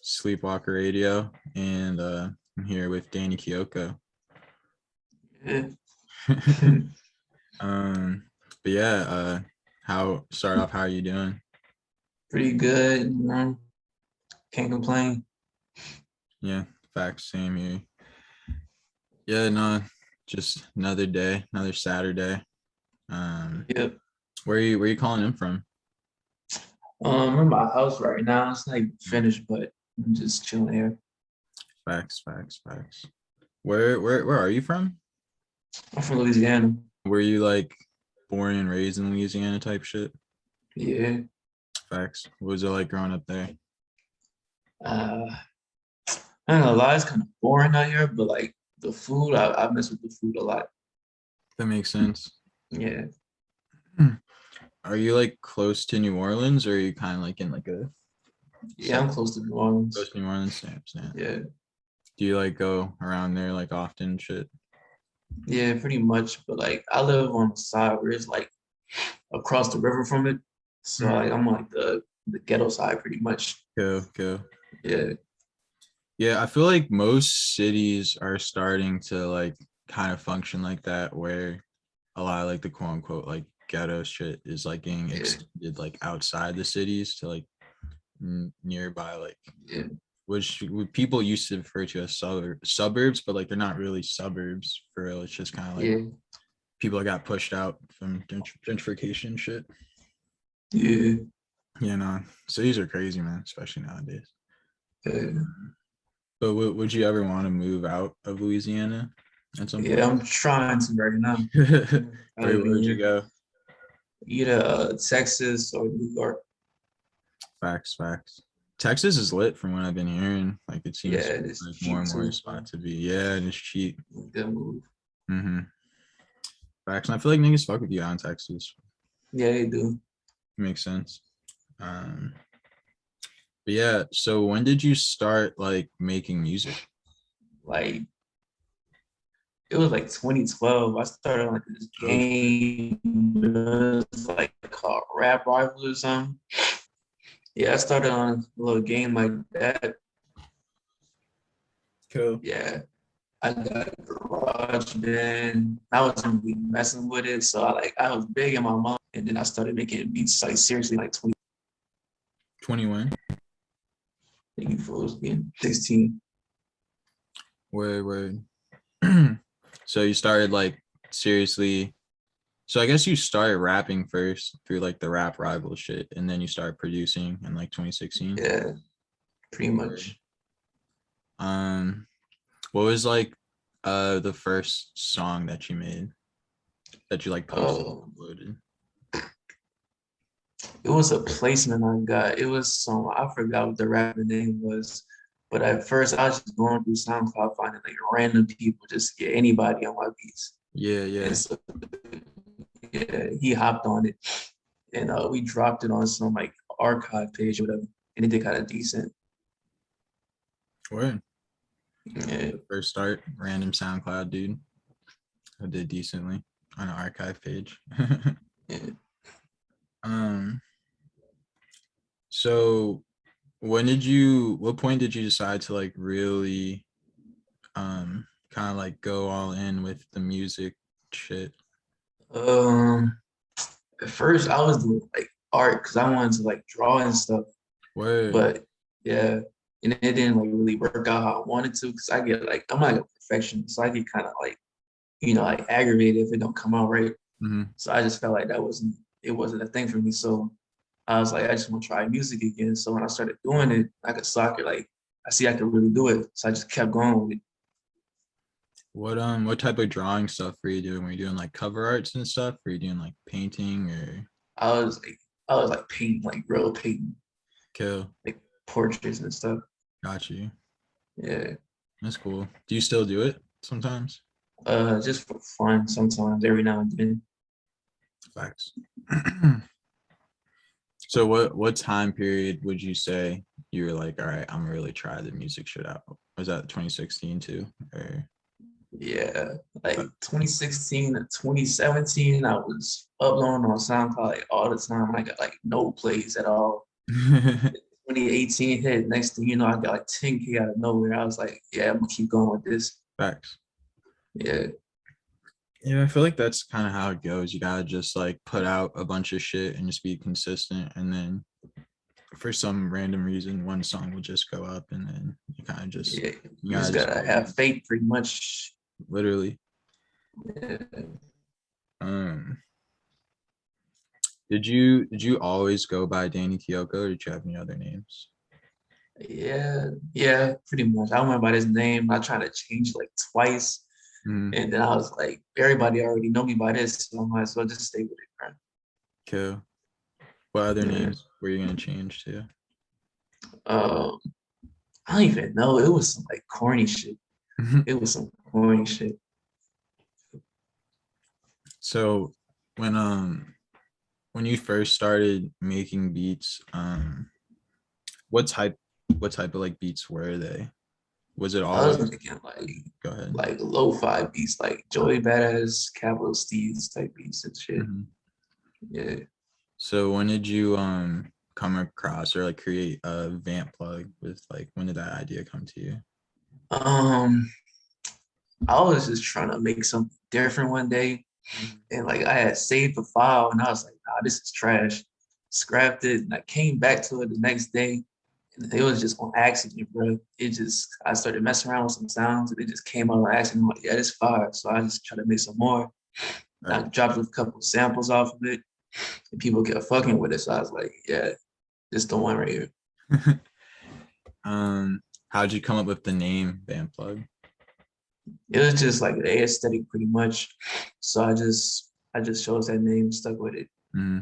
SleepWalker Radio, and I'm here with Dani Kiyoko. Yeah. But yeah, how are you doing? Pretty good, Can't complain. Yeah, facts, same here. Yeah, no, just another day, another Saturday. Yep. Where are you calling in from? I'm in my house right now. It's not even finished, but I'm just chilling here. Facts. Where are you from? I'm from Louisiana. Were you like born and raised in Louisiana type shit? Yeah. Facts. What was it like growing up there? I ain't gonna lie, it's kind of boring out here, but like the food, I mess with the food a lot. That makes sense. Yeah. Are you like close to New Orleans, or are you kind of like in like a? Yeah, I'm close to New Orleans. Close to New Orleans, snap. Yeah. Do you like go around there like often, shit? Yeah, pretty much. But like I live on the side where it's like across the river from it. So like I'm like the ghetto side pretty much. Go. Yeah. Yeah, I feel like most cities are starting to like kind of function like that, where a lot of like the quote unquote like ghetto shit is like getting extended like outside the cities to like nearby, like which people used to refer to as suburbs, but like they're not really suburbs for real. It's just kind of like people that got pushed out from gentrification shit. Yeah. You know, cities are crazy, man, especially nowadays. But would you ever want to move out of Louisiana at some point? Yeah, I'm trying to right now. Where would you go? Either Texas or New York. Facts. Texas is lit from what I've been hearing. Like it seems like more and more spot to be. Yeah, and it's cheap. Good move. Facts. And I feel like niggas fuck with you out in Texas. Yeah, they do. Makes sense. But yeah, so when did you start like making music? Like it was like 2012. I started on like this game, it was like called Rap Rivals or something. Yeah, I started on a little game like that. Cool. Yeah, I got a garage band. I wasn't really messing with it, so I was big in my mom, and then I started making beats like seriously like 21. Thank you for being 16. Word. So you started like seriously. So I guess you started rapping first through like the rap rival shit, and then you started producing in like 2016. Yeah, pretty much. What was like the first song that you made that you like posted and uploaded? It was a placement I got. It was some, I forgot what the rapper name was, but at first I was just going through SoundCloud finding like random people, just get anybody on my beats. Yeah. So, yeah, he hopped on it, and we dropped it on some like archive page or whatever, and it did kind of decent. Word. Yeah. First start, random SoundCloud dude. I did decently on an archive page. Yeah. So what point did you decide to like really kind of like go all in with the music shit? At first I was doing like art because I wanted to like draw and stuff. Word. But yeah, and it didn't like really work out how I wanted to because I get like I'm like a perfectionist, so I get kind of like like aggravated if it don't come out right. So I just felt like it wasn't a thing for me. So I was like, I just want to try music again. So when I started doing it, I could like I see I could really do it. So I just kept going with it. What type of drawing stuff were you doing? Were you doing like cover arts and stuff? Were you doing like painting or? I was like painting, like real painting. Cool. Like portraits and stuff. Got you. Yeah. That's cool. Do you still do it sometimes? Just for fun sometimes, every now and then. Facts. So what time period would you say you were like, all right, I'm gonna really try the music shit out? Was that 2016 too? Or? Yeah, like 2016 to 2017, I was uploading on SoundCloud like all the time. I got like no plays at all. 2018 hit. Next thing you know, I got like 10K out of nowhere. I was like, yeah, I'm gonna keep going with this. Facts. Yeah. Yeah, I feel like that's kind of how it goes. You gotta just like put out a bunch of shit and just be consistent, and then for some random reason, one song will just go up, and then you kind of just you just gotta have faith, pretty much. Literally. Yeah. Did you always go by Dani Kiyoko, or did you have any other names? Yeah, pretty much. I went by his name. I tried to change it like twice. And then I was like, everybody already know me by this, so I might as well just stay with it, bro. Cool. What other names were you gonna change to? I don't even know. It was some like corny shit. It was some corny shit. So when you first started making beats, what type of like beats were they? Was it all? I was making like, go ahead, like lo-fi beats, like Joey Bada's, Champloo, Steez type beats and shit. Yeah. So when did you come across or like create a Vamp Plugg with, like, when did that idea come to you? I was just trying to make something different one day, and like I had saved the file, and I was like, nah, this is trash. Scrapped it, and I came back to it the next day. It was just on accident, bro. I started messing around with some sounds and it just came out on accident. I'm like, yeah, it's fire. So I just tried to make some more. I dropped a couple samples off of it and people kept fucking with it. So I was like, yeah, this is the one right here. How'd you come up with the name Vamp Plugg? It was just like the aesthetic pretty much. So I just chose that name, stuck with it. Yeah.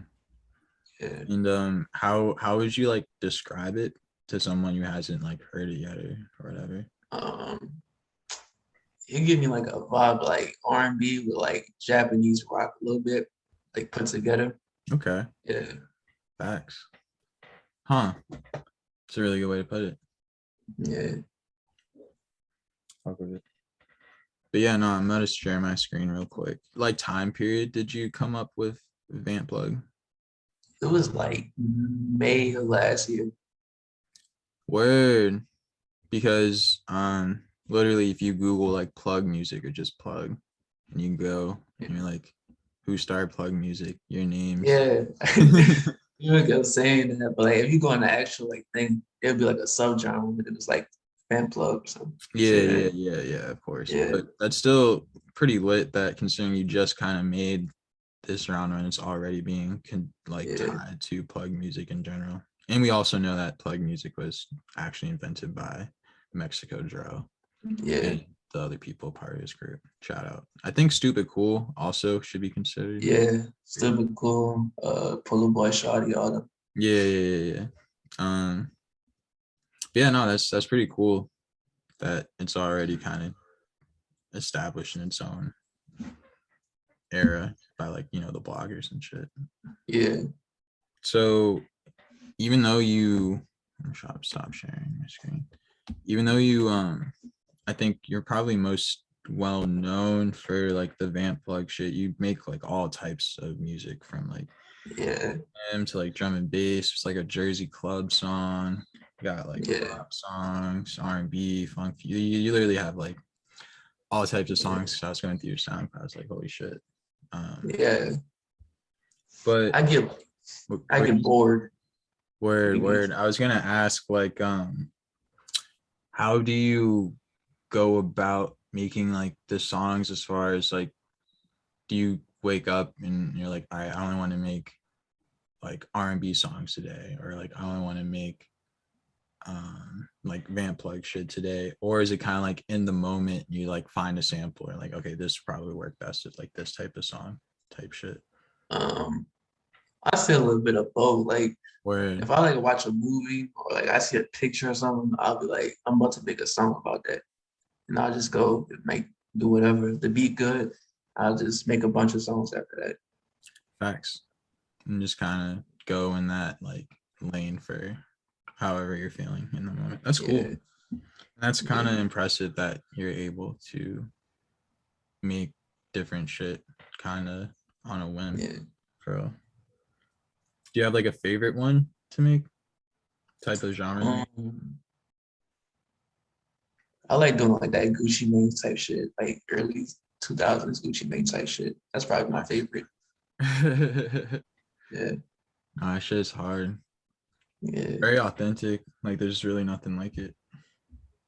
And how would you like describe it to someone who hasn't like heard it yet or whatever? It give me like a vibe like R&B with like Japanese rock a little bit, like put together. Okay. Yeah. Facts. Huh. It's a really good way to put it. Yeah. But yeah, no, I'm gonna share my screen real quick. Like, time period did you come up with Vamp Plugg? It was like May of last year. Word. Because literally if you Google like plug music or just plug, and you go and you're like, who started plug music, your names. Yeah. You would go saying that, but like if you go on the actual like thing, it'd be like a subgenre, but it was like Vamp Plugg or something. Yeah, of course. Yeah. But that's still pretty lit, that considering you just kind of made this round when it's already being tied to plug music in general. And we also know that plug music was actually invented by Mexico Dro. Yeah. And the other people part of his group. Shout out. I think Stupid Cool also should be considered. Yeah, Stupid Cool, Pull a Boy Shawty, all them. Yeah. Yeah, no, that's pretty cool that it's already kind of established in its own era by like, you know, the bloggers and shit. Yeah. So even though you stop sharing my screen. Even though you I think you're probably most well known for like the Vamp Plugg shit. You make like all types of music, from like to like drum and bass. It's like a Jersey club song. You got like pop songs, R&B, funk. You literally have like all types of songs. So I was going through your SoundCloud. I was like, holy shit. But I get bored. Word. I was gonna ask, like, how do you go about making like the songs, as far as like, do you wake up and you're like, I only want to make like R&B songs today, or like I only want to make like Vamp Plugg shit today, or is it kind of like in the moment you like find a sample and like, okay, this probably work best with like this type of song type shit? I feel a little bit of both. Like, Word. if I like watch a movie or like I see a picture or something, I'll be like, I'm about to make a song about that, and I'll just go and do whatever. If the beat good, I'll just make a bunch of songs after that. Facts. And just kind of go in that like lane for however you're feeling in the moment. That's cool. That's kind of impressive that you're able to make different shit kind of on a whim. Bro. Do you have like a favorite one to make? type of genre? I like doing like that Gucci Mane type shit, like early 2000s Gucci Mane type shit. That's probably my favorite. Yeah. That shit is hard. Yeah. Very authentic. Like there's really nothing like it.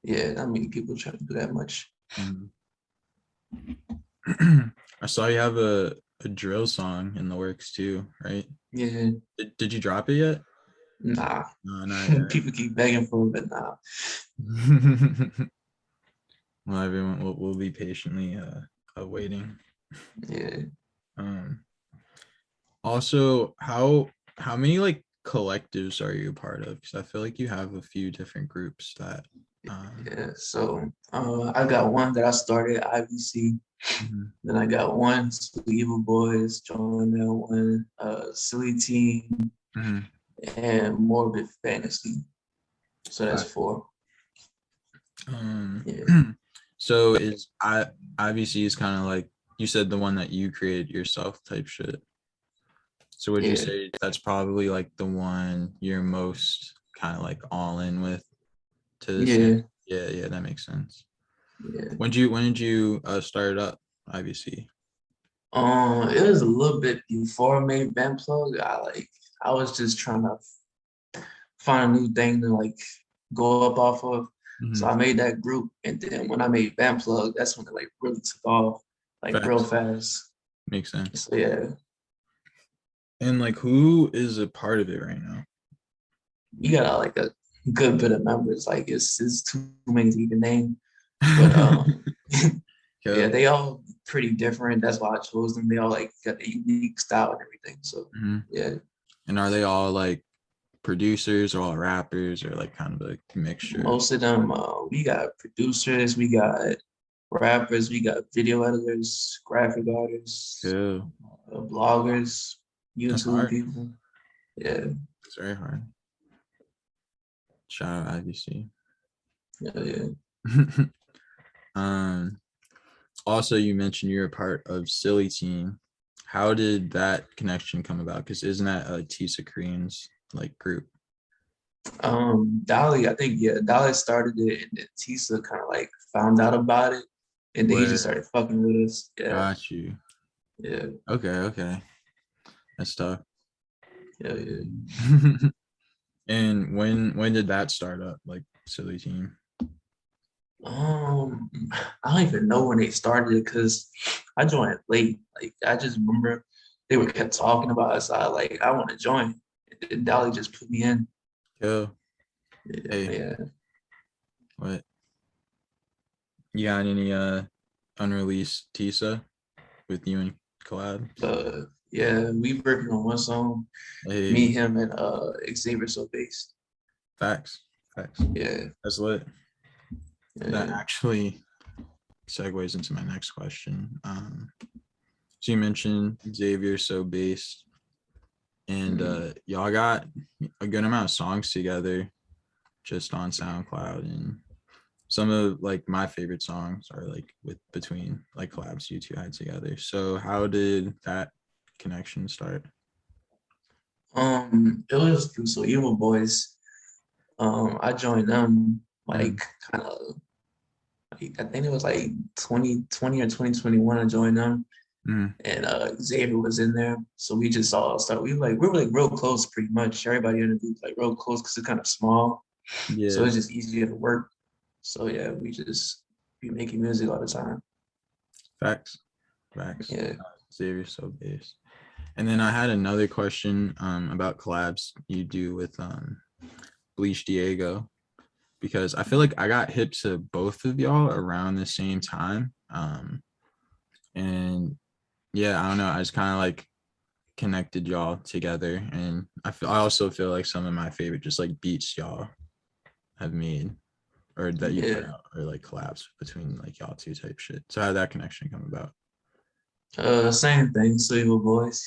Yeah, not many people try to do that much. I saw you have a drill song in the works too, right? Yeah. Did you drop it yet? Nah. No, not yet. People keep begging for it, but nah. Well, everyone will be patiently waiting. Yeah. Also, how many like collectives are you a part of? Because I feel like you have a few different groups that. Yeah. So I got one that I started IVC. Then I got one SoEvilBoyz, joined that one, SillyTeam, and Morbid Fantasy. So that's 4. Yeah. So is IVC is kind of like you said, the one that you created yourself type shit. So would you say that's probably like the one you're most kind of like all in with to this? Yeah, that makes sense. Yeah. When did you start up IVC? It was a little bit before I made Vamp Plugg. I was just trying to find a new thing to like go up off of. So I made that group, and then when I made Vamp Plugg, that's when it like really took off, like real fast. Makes sense. So yeah. And like, who is a part of it right now? You got like a good bit of members. Like it's too many to even name. But yeah, they all pretty different. That's why I chose them. They all like got a unique style and everything. So yeah. And are they all like producers or all rappers or like kind of a mixture? Most of them, we got producers, we got rappers, we got video editors, graphic artists, bloggers, YouTube people. Yeah. It's very hard. Shout out IVC. Yeah. Also, you mentioned you're a part of SillyTeam. How did that connection come about? Because isn't that a Tisakorean's like group? Dolly, I think Dolly started it, and then Tisa kind of like found out about it, and then he just started fucking with us. Yeah. Got you. Yeah. Okay. That's tough. Yeah. And when did that start up, like SillyTeam? I don't even know when they started it because I joined late. Like I just remember they were kept talking about it, so I want to join. And Dolly just put me in. Yeah. Yeah. What? You got any unreleased Tisa with you and Collab? Yeah, we working on one song. Me, him, and Xaviersobased. Facts. Yeah. That's lit. Yeah. That actually segues into my next question. So you mentioned Xaviersobased, and y'all got a good amount of songs together just on SoundCloud, and some of like my favorite songs are like between like collabs you two had together. So how did that connection start? It was through SoEvilBoyz. I joined them like kind of I think it was like 2020 or 2021. I joined them, and Xavier was in there, so we just all started. We were like real close, pretty much. Everybody in the group like real close because it's kind of small, so it's just easier to work. So yeah, we just be making music all the time. Facts. Yeah. Xaviersobased. And then I had another question about collabs you do with Bleachdiego, because I feel like I got hip to both of y'all around the same time. And yeah, I don't know. I just kind of like connected y'all together, and I also feel like some of my favorite just like beats y'all have made or that you put out or like collabs between like y'all two type shit. So how did that connection come about? Same thing, SoEvilBoyz.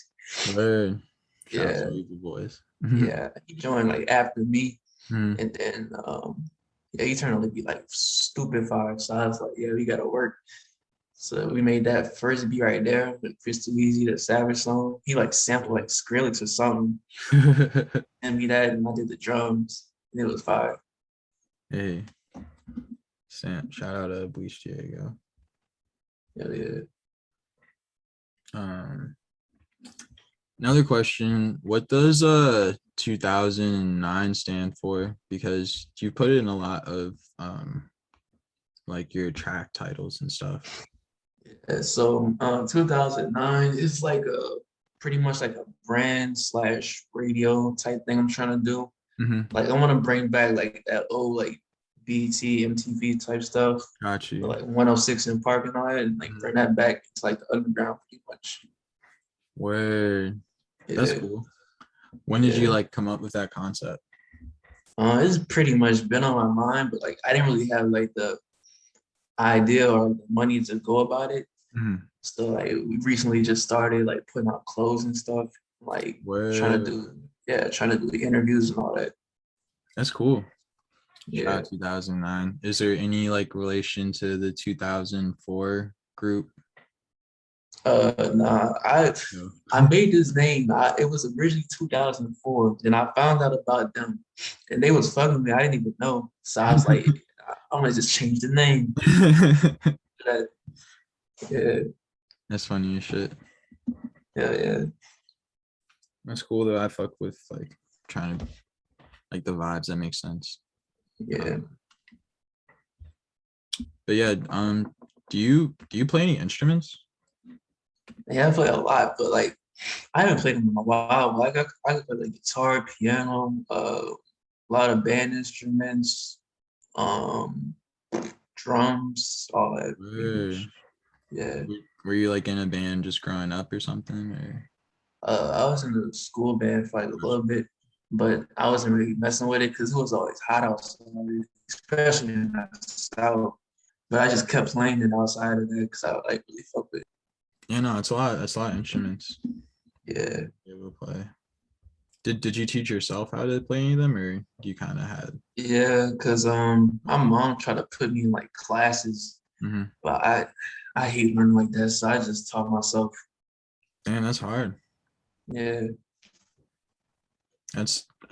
Word. Shout out SoEvilBoyz. Yeah, he joined like after me, and then he turned out to be like stupid fire. So I was like, yeah, we gotta work. So we made that first beat right there with Crystal Easy, the Savage song. He like sampled like Skrillex or something. And me that, and I did the drums. and it was fire. Hey, Sam, shout out to Bleachdiego. Yeah. Another question, what does 2009 stand for? Because you put in a lot of like your track titles and stuff. Yeah, so 2009 is like a pretty much like a brand / radio type thing I'm trying to do. Like I want to bring back like that old like BT, MTV type stuff. Got you. Like 106 in Park and all that, and like bring that back to like the underground pretty much. Word. That's cool. When did you like come up with that concept? It's pretty much been on my mind, but like I didn't really have like the idea or the money to go about it. So like we recently just started like putting out clothes and stuff, like trying to do interviews and all that. That's cool. Yeah. Shout out 2009. Is there any like relation to the 2004 group? Nah, I made this name. It was originally 2004, and I found out about them, and they was fucking me. I didn't even know, so I was like, I'm gonna just change the name. Yeah, that's funny as shit. Yeah. That's cool though. I fuck with like trying to like the vibes. That makes sense. Yeah. But yeah, do you play any instruments? Yeah, I play a lot, but like I haven't played them in a while. But I play like guitar, piano, a lot of band instruments, drums, all that. Yeah. Were you like in a band just growing up or something? Or I was in the school band for like a little bit, but I wasn't really messing with it because it was always hot outside, especially in the South. But I just kept playing it outside of that because I like really fuck with it. Yeah, no, it's a lot. That's a lot of instruments. Yeah. Able to play. Did you teach yourself how to play any of them, or you kind of had? Yeah, because my mom tried to put me in like classes, but I hate learning like that, so I just taught myself. Damn, that's hard. Yeah. I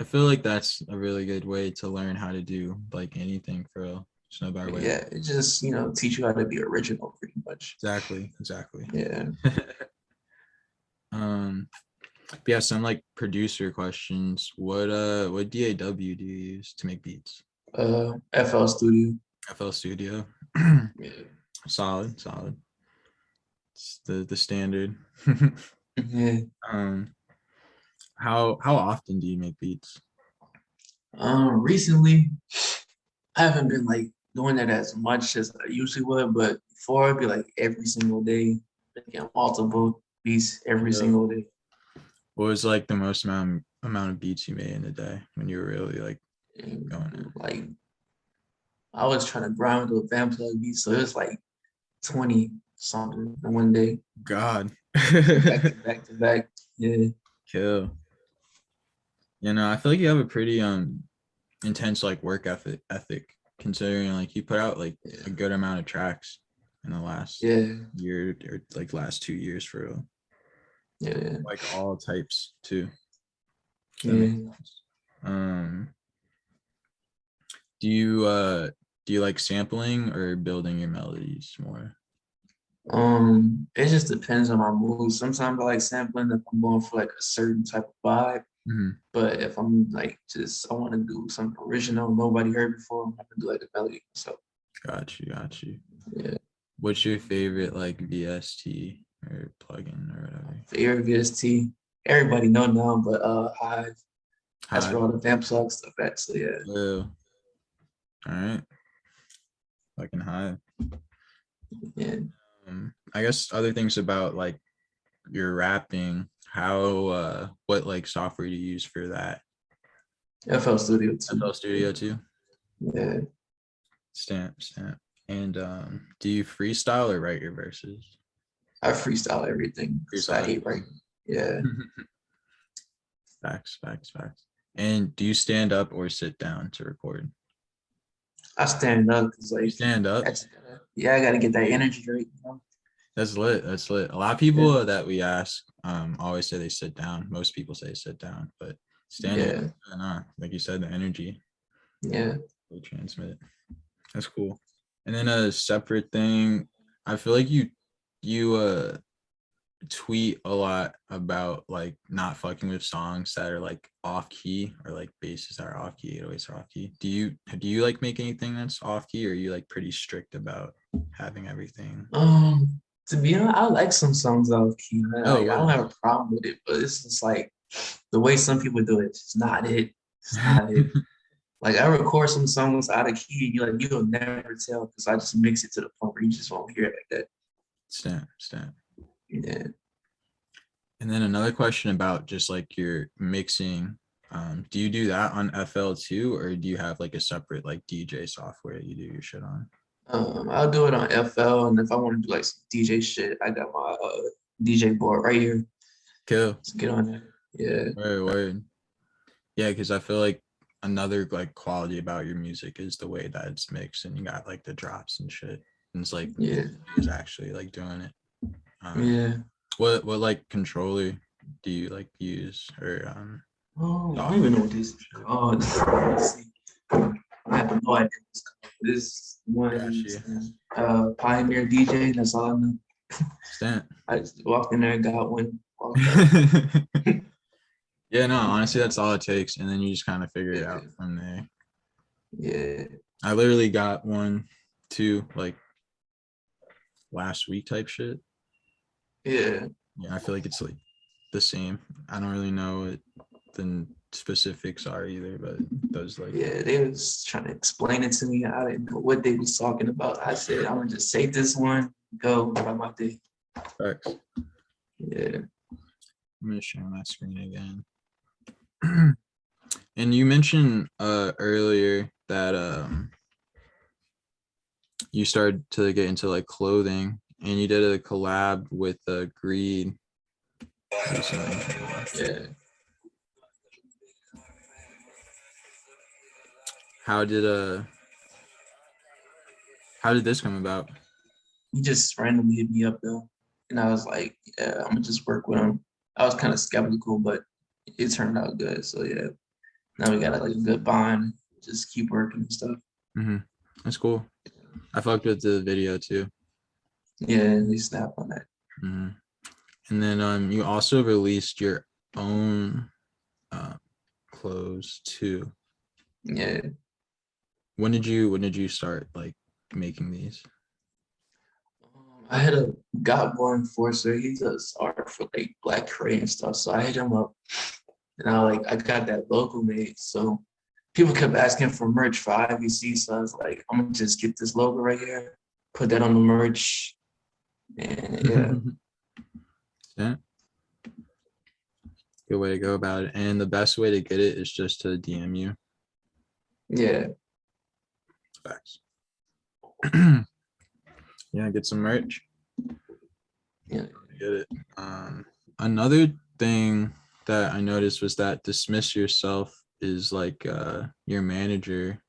feel like that's a really good way to learn how to do like anything for real. There's no better way. Yeah, it just teach you how to be original pretty much. Exactly. Yeah. But yeah, some like producer questions. What DAW do you use to make beats? FL Studio. FL Studio. Yeah. Solid. It's the standard. Yeah. How often do you make beats? Recently I haven't been like doing that as much as I usually would, but before it'd be like every single day, making multiple beats every single day. What was like the most amount of beats you made in a day when you were really like going in? Like I was trying to grind with a Vamp Plugg beat, so it was like 20 something in one day. God. back to back. Yeah. Kill. I feel like you have a pretty intense like work ethic considering like you put out like a good amount of tracks in the last year or like last 2 years for real. Yeah. Like all types too. Yeah. Do you like sampling or building your melodies more? It just depends on my mood. Sometimes I like sampling if I'm going for like a certain type of vibe. But if I'm like I want to do something original nobody heard before, I'm gonna do like a melody. So got you. Yeah. What's your favorite like VST or plugin or whatever? Favorite VST? Everybody know now, but Hive. That's where all the Vamp Plugg stuff at. So yeah. All right. Fucking Hive. Yeah. I guess other things about like your rapping, how what like software do you use for that? FL Studio too. FL Studio too? Yeah. Stamp. And do you freestyle or write your verses? I freestyle everything. I hate writing. Yeah. Facts. And do you stand up or sit down to record? I stand up because like stand up. I gotta get that energy right. That's lit. A lot of people that we ask always say they sit down. Most people say sit down, but standing, like you said, the energy. Yeah. They transmit. That's cool. And then a separate thing, I feel like you tweet a lot about like not fucking with songs that are like off key or like basses that are off key, 808s are off key. Do you like make anything that's off key, or are you like pretty strict about having everything? To be honest, I like some songs off key. Oh, I don't have a problem with it, but it's just like the way some people do it. It's not it. It's not it. Like I record some songs out of key, you'll never tell because I just mix it to the point where you just won't hear it like that. Stamp. Yeah. And then another question about just like your mixing. Do you do that on FL too, or do you have like a separate like DJ software that you do your shit on? I'll do it on FL, and if I want to do like some DJ shit, I got my DJ board right here. Cool. Let's get on there. Yeah. Word. Yeah, because I feel like another like quality about your music is the way that it's mixed, and you got like the drops and shit. And it's like is actually like doing it. Yeah. What like controller do you like use, or I don't even know what this is. Oh, let's see. I have no idea what's coming. This one Pioneer DJ, that's all I know. Stamp. I just walked in there and got one. Yeah, no, honestly, that's all it takes, and then you just kind of figure it out from there. Yeah. I literally got one, two, like last week type shit. Yeah. Yeah, I feel like it's like the same. I don't really know what the specifics are either, but those like. Yeah, they was trying to explain it to me. I didn't know what they was talking about. I said, I'm gonna just say this one, go about my day. Facts. Yeah. I'm gonna share my screen again. And you mentioned earlier that you started to get into like clothing, and you did a collab with Greed recently. Yeah. How did this come about? He just randomly hit me up though, and I was like, yeah, I'm gonna just work with him. I was kind of skeptical, but it turned out good. So yeah, now we got like a good bond. Just keep working and stuff. Mm-hmm. That's cool. I fucked with the video too. Yeah, they snap on that. Mm-hmm. And then you also released your own clothes too. Yeah. When did you start like making these? I had a got one enforcer. He does art for like Black Crate and stuff. So I hit him up, and I got that logo made. So people kept asking for merch for IBC. So I was like, I'm gonna just get this logo right here, put that on the merch, and yeah. Yeah. Good way to go about it. And the best way to get it is just to DM you. Yeah. Facts. Yeah, get some merch. Yeah. Get it. Another thing that I noticed was that Dismissyourself is like your manager.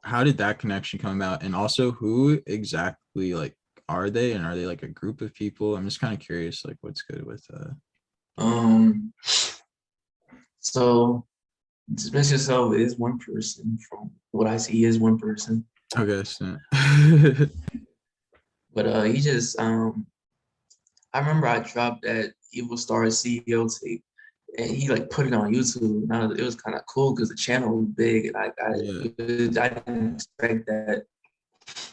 How did that connection come about? And also, who exactly like are they? And are they like a group of people? I'm just kind of curious, like what's good with So Dismissyourself is one person. From what I see, he is one person. Okay, so. But he just I remember I dropped that Evil Star CEO tape, and he like put it on YouTube. And it was kind of cool because the channel was big, and I didn't expect that.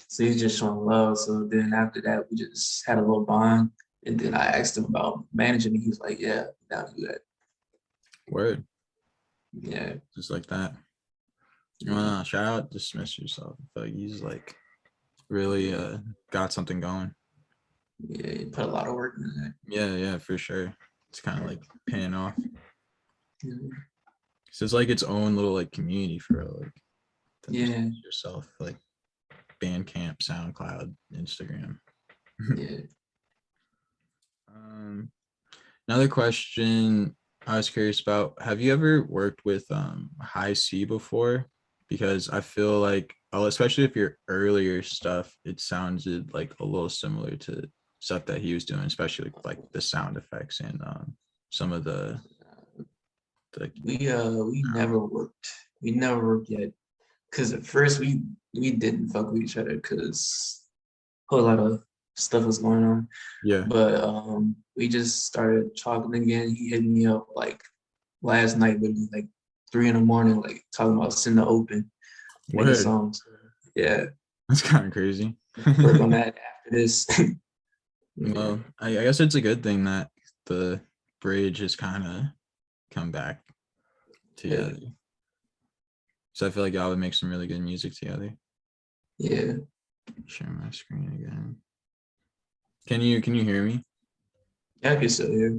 So he's just showing love. So then after that, we just had a little bond, and then I asked him about managing me. He was like, "Yeah, down to do that." Word. Yeah. Just like that. Shout out Dismissyourself. I feel like he's like really got something going. Yeah, he put a lot of work into that. Yeah, for sure. It's kind of like paying off. Yeah. So it's like its own little like community for like yourself, like Bandcamp, SoundCloud, Instagram. Yeah. Another question I was curious about, have you ever worked with High C before? Because I feel like, especially if your earlier stuff, it sounded like a little similar to stuff that he was doing, especially like the sound effects and some of the we never worked we never yet, because at first we didn't fuck with each other because a whole lot of stuff was going on. Yeah. But we just started talking again. He hit me up like last night, literally like 3 a.m, like talking about sitting the open, making songs. Yeah. That's kind of crazy. Work on that after this. Well, I guess it's a good thing that the bridge has kind of come back together. Yeah. So I feel like y'all would make some really good music together. Yeah. Share my screen again. Can you hear me? Yeah, I can still hear.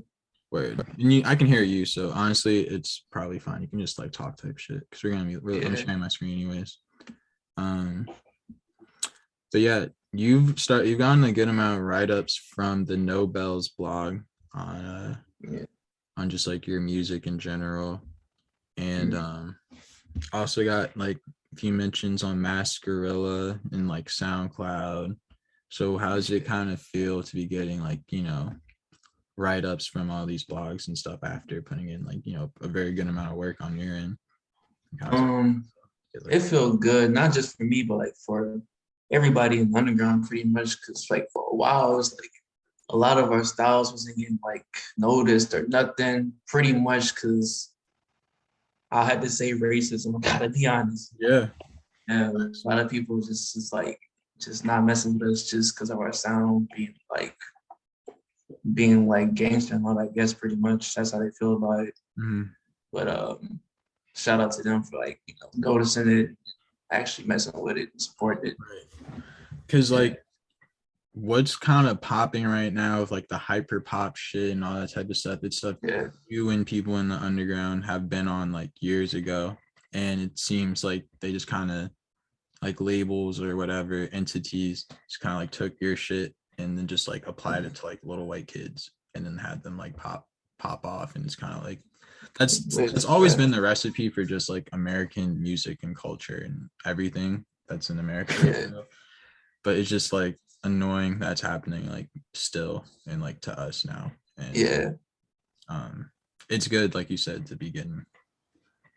Word. And I can hear you, so honestly it's probably fine. You can just like talk type shit because I'm sharing my screen anyways. So yeah, you've gotten a good amount of write-ups from the No Bells blog on just like your music in general. And also got like a few mentions on Mascarilla and like SoundCloud. So how does it kind of feel to be getting like, you know, write-ups from all these blogs and stuff after putting in like, you know, a very good amount of work on your end? It felt good, not just for me, but like for everybody in the underground pretty much, because like for a while it was like a lot of our styles wasn't getting like noticed or nothing, pretty much because I had to say racism, I gotta be honest. Yeah. And a lot of people just not messing with us just because of our sound being like gangster and all that. I guess pretty much that's how they feel about it. But shout out to them for like, you know, noticing it, actually messing with it and supporting it. Right. Because like what's kind of popping right now with like the hyper pop shit and all that type of stuff, it's stuff you and people in the underground have been on like years ago, and it seems like they just kind of like labels or whatever entities just kind of like took your shit and then just like applied it to like little white kids and then had them like pop off, and it's kind of like that's always been the recipe for just like American music and culture and everything that's in America. But it's just like annoying that's happening like still and like to us now. And it's good, like you said, to be getting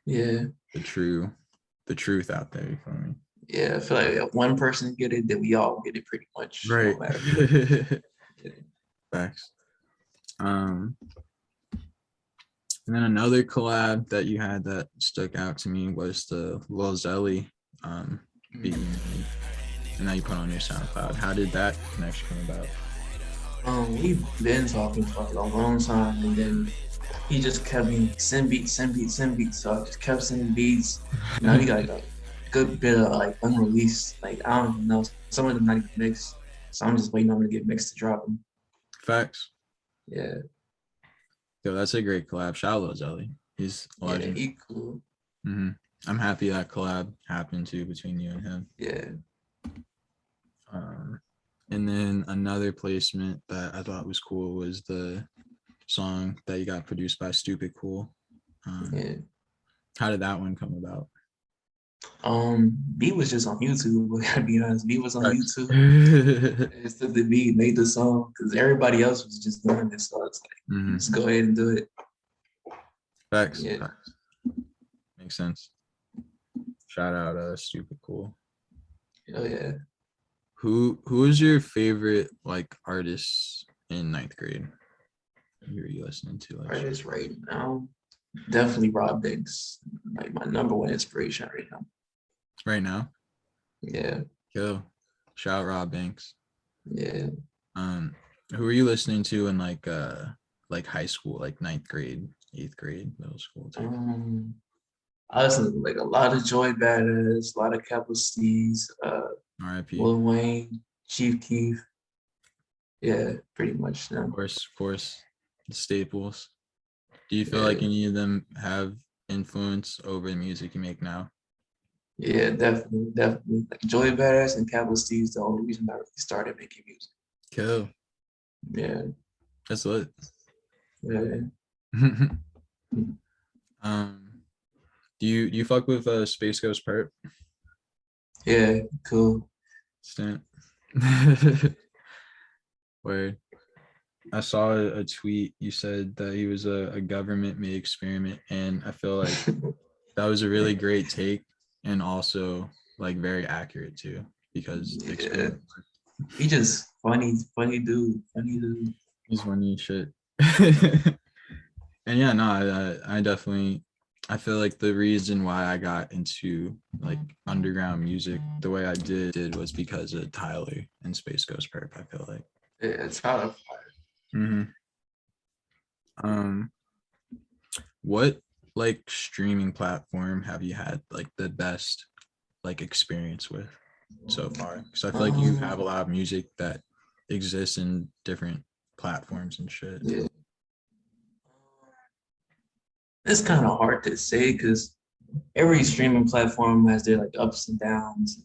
the truth out there for me. Yeah, I feel like if one person get it, then we all get it pretty much. Right. No Facts. And then another collab that you had that stuck out to me was the Lil Xelly beat you made, and that you put on your SoundCloud. How did that connection come about? We've been talking for a long time, and then he just kept me send beats. So I just kept sending beats. Now we got like a good bit of like unreleased. Like I don't even know, some of them not even mixed. So I'm just waiting on them to get mixed to drop them. Facts. Yeah. Yo, that's a great collab. Shout out Lil Xelly. He's a legend. Yeah, he cool. I'm happy that collab happened too between you and him. Yeah. And then another placement that I thought was cool was the song that you got produced by Stupid Cool. How did that one come about? Beat was just on YouTube. I gotta be honest. Beat was on YouTube. Just took the beat, made the song, because everybody else was just doing this. So it's like, let's go ahead and do it. Facts. Facts. Makes sense. Shout out Stupid Cool. Oh yeah. Who is your favorite like artist in 9th grade? Who are you listening to? Like, artist right now, definitely Robb Bank. Like my number one inspiration right now. Right now? Yeah. Yo, shout out Robb Bank. Yeah. Who are you listening to in like high school, like 9th grade, 8th grade, middle school type? I listen to like a lot of Joey Bada, a lot of Steez, R.I.P. Lil Wayne, Chief Keef. Yeah, pretty much. Of course, the staples. Do you feel like any of them have influence over the music you make now? Yeah, definitely. Like Joey Badass and Steez is the only reason I really started making music. Cool. Yeah. That's lit. Yeah. Do you fuck with SpaceGhostPurrp? Yeah, cool. Stamp. Word. I saw a tweet. You said that he was a government-made experiment, and I feel like that was a really great take, and also like very accurate too, because he just funny dude. He's funny shit. And yeah, no, I definitely, I feel like the reason why I got into like underground music the way I did was because of Tyler and SpaceGhostPurrp. I feel like. Yeah, it's Tyler. What like streaming platform have you had like the best like experience with so far? Because I feel like you have a lot of music that exists in different platforms and shit. Yeah. It's kind of hard to say because every streaming platform has their like ups and downs,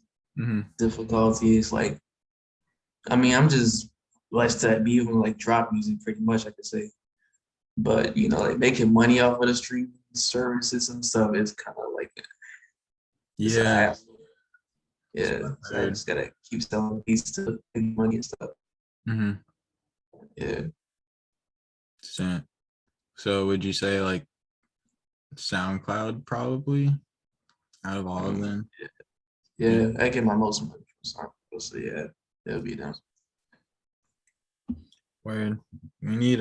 difficulties. Like, I mean, I'm just blessed to be able to like drop music pretty much, I could say. But you know, like making money off of the streaming services and stuff is kind of like yeah. So I just gotta keep selling beats to make money and stuff. Yeah. So would you say like SoundCloud probably out of all of them? Yeah, I get my most money from SoundCloud, so yeah, it'll be them. Word. We need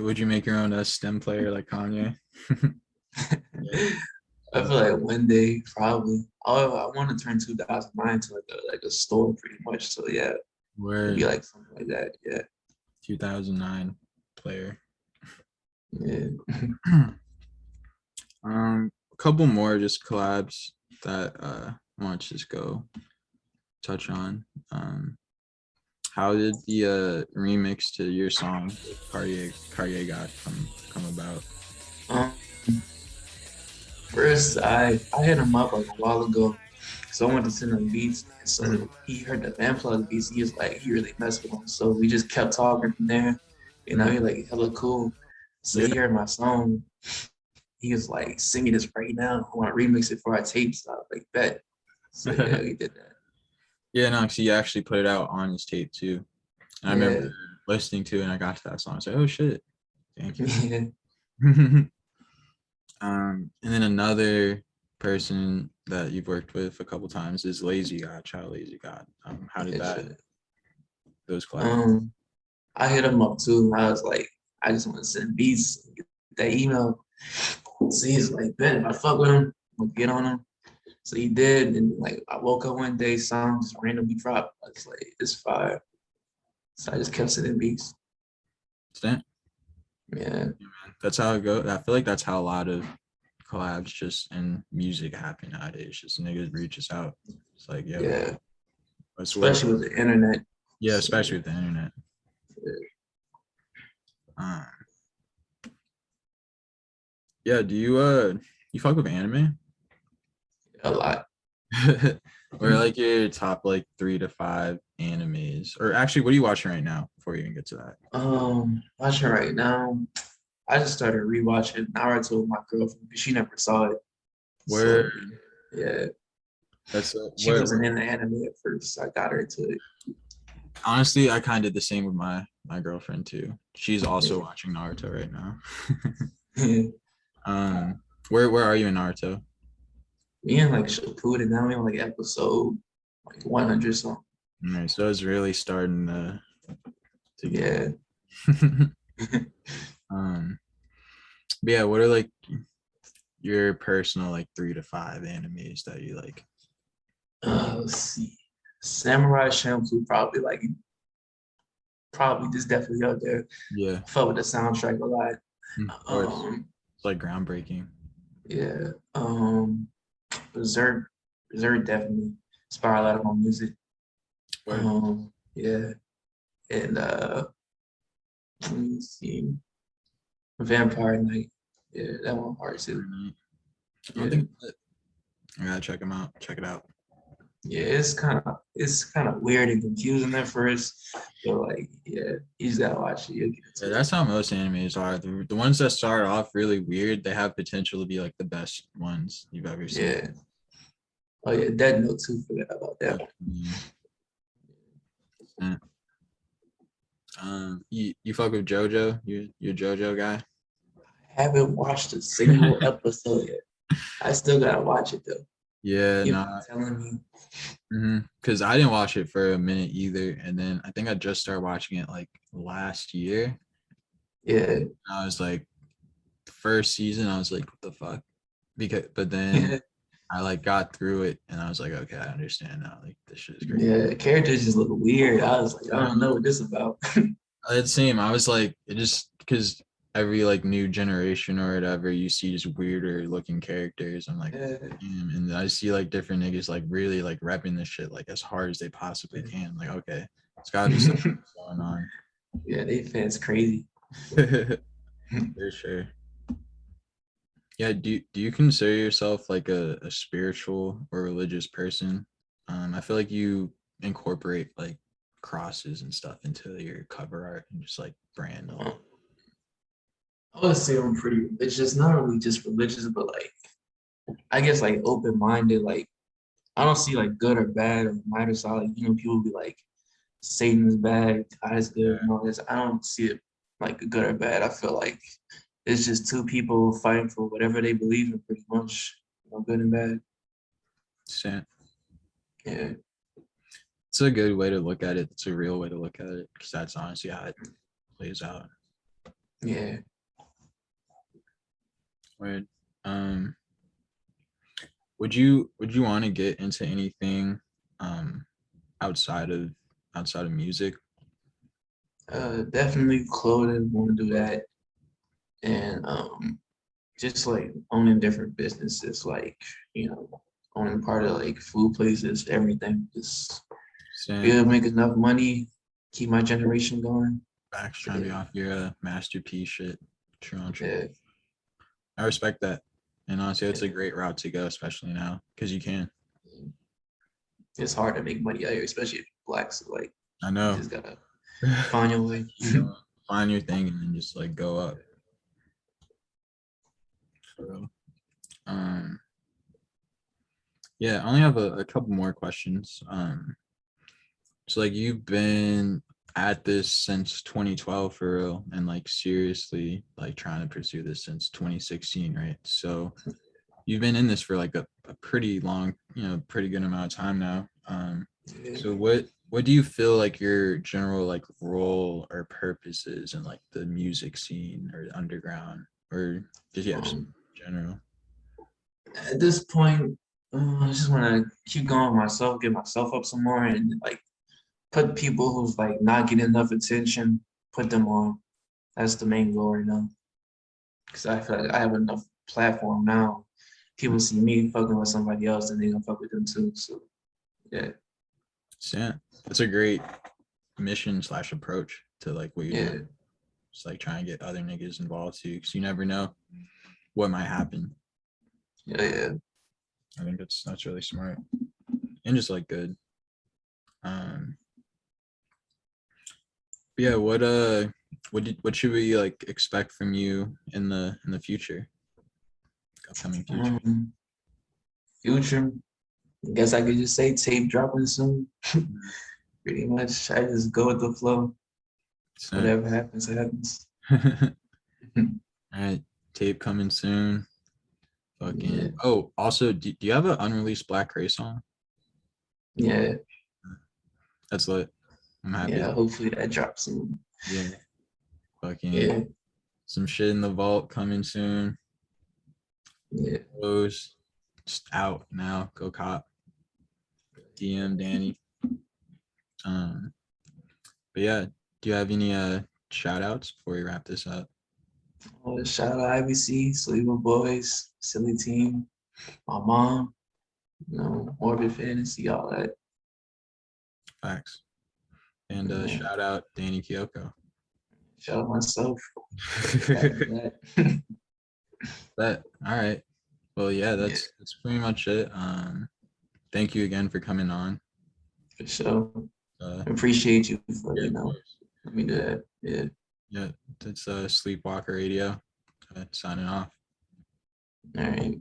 would you make your own stem player like Kanye? I feel like one day probably. I want to turn 2009 to like a store pretty much. So yeah, it'd be like something like that. Yeah. 2009 player. Yeah. A couple more just collabs that I want to just go touch on. How did the remix to your song CartierGod come about? First, I hit him up like a while ago, so I wanted to send him beats. So he heard the Vamp Plugg beats. He was like, he really messed with them. So we just kept talking from there. You know, he like hella cool. So he heard my song. He was like, "Sing me this right now. I want to remix it for our tape." So I was like, "Bet." So yeah, we did that. Yeah, no, because he actually put it out on his tape too. And I remember listening to it, and I got to that song. I was like, "Oh shit, thank you." And then another person that you've worked with a couple times is LazyGod, LazyGod. How did those collabs? I hit him up too. I was like, I just want to send beats, get that email. So he's like, "Ben, if I fuck with him, I'm gonna get on him." So he did, and like I woke up one day, song just randomly dropped. I was like, "It's fire." So I just kept sending beats. Yeah. That's how it goes. I feel like that's how a lot of collabs just in music happen nowadays. Just niggas reaches out. It's like, yeah. Especially with the internet. Yeah, especially with the internet. Yeah. Do you fuck with anime? A lot. Or like your top like 3 to 5 animes, or actually, what are you watching right now? Before you even get to that. Watching right now. I just started rewatching Naruto with my girlfriend because she never saw it. Where? So, yeah. That's she wasn't in the anime at first, so I got her into it. Honestly, I kind of did the same with my girlfriend too. She's also watching Naruto right now. Where are you in Naruto? Me and like Champloo, now we're on like episode like 100 something. Right, so it's really starting to get. But yeah, what are like your personal like 3 to 5 animes that you like? Let's see. Samurai Champloo probably just definitely up there. Yeah. I felt with the soundtrack a lot. It's like groundbreaking. Yeah. Berzerk definitely inspired a lot of my music. Yeah. And let me see. Vampire Night. Yeah, that one hard too. I gotta check them out. Check it out. Yeah, it's kind of weird and confusing at first, but like, yeah, you just gotta watch it. Yeah, that's how most animes are. The ones that start off really weird, they have potential to be like the best ones you've ever seen. Yeah. Oh yeah, Dead Note too. Forgot about that. You fuck with JoJo? You're a JoJo guy? haven't watched a single episode yet. I still gotta watch it though. Yeah, no. Telling me. Because I didn't watch it for a minute either, and then I think I just started watching it like last year. Yeah. I was like, first season, I was like, what the fuck? But then I like got through it, and I was like, okay, I understand now. Like this shit is crazy. Yeah, the characters just look weird. I was like, I don't know what this is about. It's same. I was like, it just because every like new generation or whatever, you see just weirder looking characters. I'm like, damn. And I see like different niggas like really like repping this shit like as hard as they possibly can. I'm like, okay, it's gotta be something going on. Yeah, they fans crazy. For sure. Yeah, do you consider yourself like a spiritual or religious person? I feel like you incorporate like crosses and stuff into your cover art and just like brand them. I would say I'm pretty religious, not really just religious, but like I guess like open-minded. Like I don't see like good or bad or neither side. Like, you know, people be like Satan is bad, God is good, and all this. I don't see it like good or bad. I feel like it's just two people fighting for whatever they believe in, pretty much, you know, good and bad. Same. Yeah. It's a good way to look at it. It's a real way to look at it because that's honestly how it plays out. Yeah. Right. Would you want to get into anything outside of music? Definitely clothing, want to do that. And just like owning different businesses, like, you know, owning part of like food places, everything. Just be able to make enough money, keep my generation going. Facts, trying to be off your masterpiece shit. True. Yeah. I respect that. And honestly, it's a great route to go, especially now, because you can. It's hard to make money out here, especially if you're Black. So like, I know. You just gotta find your way. Find your thing and then just like go up. So, yeah, I only have a couple more questions. So like you've been at this since 2012 for real, and like seriously like trying to pursue this since 2016, right? So you've been in this for like a pretty long, pretty good amount of time now. So what do you feel like your general like role or purpose is in like the music scene or underground, or just just general? At this point, I just want to keep going myself, get myself up some more, and like put people who's like not getting enough attention, put them on. That's the main goal right now. Because I feel like I have enough platform now. People see me fucking with somebody else, and they gonna fuck with them too. So yeah. Yeah, that's a great mission / approach to like what you're doing. Just like trying to get other niggas involved too, because you never know what might happen. Yeah. I think that's really smart and just like good. Yeah, what should we like expect from you in the future? Upcoming future. Future. I guess I could just say tape dropping soon. Pretty much. I just go with the flow. Whatever happens, happens. All right. Tape coming soon. Fucking. Yeah. Oh, also, do you have an unreleased Black Ray song? Yeah. That's lit. I'm happy. Yeah, hopefully that drops soon. Yeah. Fucking some shit in the vault coming soon. Yeah. Those just out now. Go cop. DM Dani. But yeah, do you have any shout outs before we wrap this up? Shout out IBC, SoEvilBoyz, SillyTeam, my mom, Morbid Fantasy, all that. Facts. And shout out Dani Kiyoko. Shout out myself. But all right. Well, yeah, that's pretty much it. Thank you again for coming on. For sure. I appreciate you for let me do that. Yeah. Yeah, that's SleepWalker Radio. Signing off. All right.